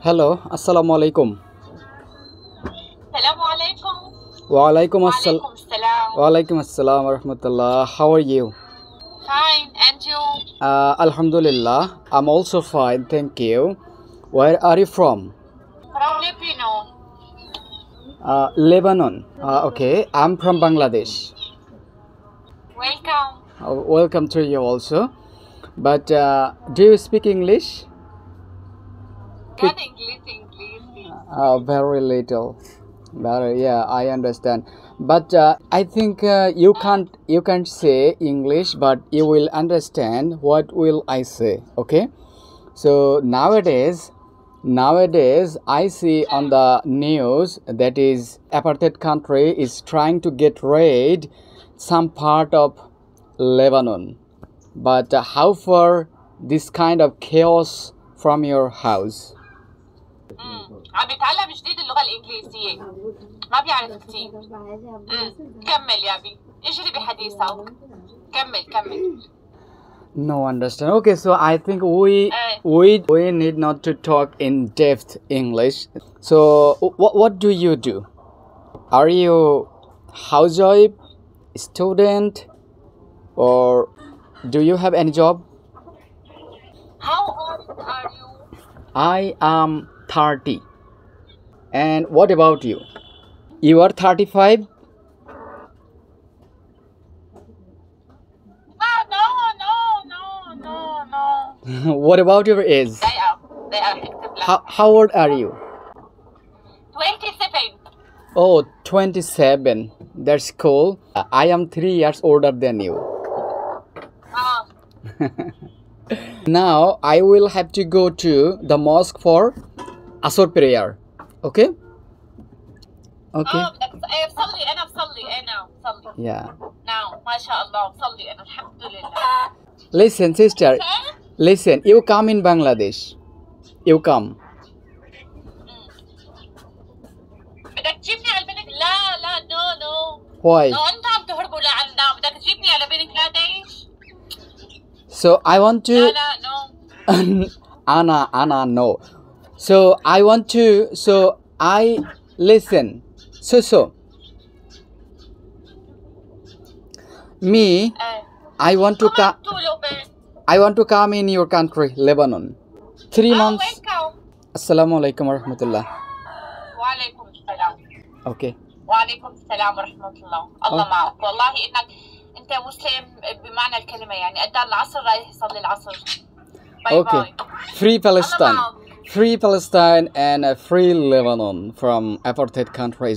Hello, assalamu alaikum. Assalamu alaikum. Wa alaikum assalam. Walaikum salam. Wa alaikum assalam wa rahmatullah. How are you? Fine, and you? Alhamdulillah. I'm also fine, thank you. Where are you from? From Lebanon. Lebanon. Okay, I'm from Bangladesh. Welcome. Welcome to you also. But do you speak English? Not English. Very little. Very, yeah, I understand. But I think you can't say English, but you will understand what will I say. Okay. So nowadays I see on the news that is apartheid country is trying to get rid some part of Lebanon. But how far this kind of chaos from your house? عم بيتعلم جديد اللغة الإنجليزية. ما بيعرف كتير. كمل يا بي. اجري بحديثك. كمل. No understand. Okay, so I think we need not to talk in depth English. So what do you do? Are you housewife, student, or do you have any job? How old are you? I am 30. And what about you? You are 35? No. What about your age? They are How old are you? 27. Oh, 27. That's cool. I am 3 years older than you. Now I will have to go to the mosque for Asr prayer. Okay? Okay. بصلي أنا Yeah. Now ما شاء الله بصلي أنا الحمد لله. Listen, sister. Listen, you come in Bangladesh. You come. بدك تجيبني على لا no. Why? No أنت عم تهربوا لعنا بدك تجيبني على بنغلاديش. So I want to. No. Anna, no. So I want to. So I listen. So me. I want to come. I want to come in your country, Lebanon. 3 months. Welcome. Assalamu alaikum wa rahmatullah. وعليكم السلام. Okay. وعليكم السلام ورحمة الله. الله معك. والله أنت مسلم بمعنى الكلمة يعني أدى العصر رايح يصلي العصر. Okay. Free Palestine. Free Palestine and free Lebanon from apartheid countries.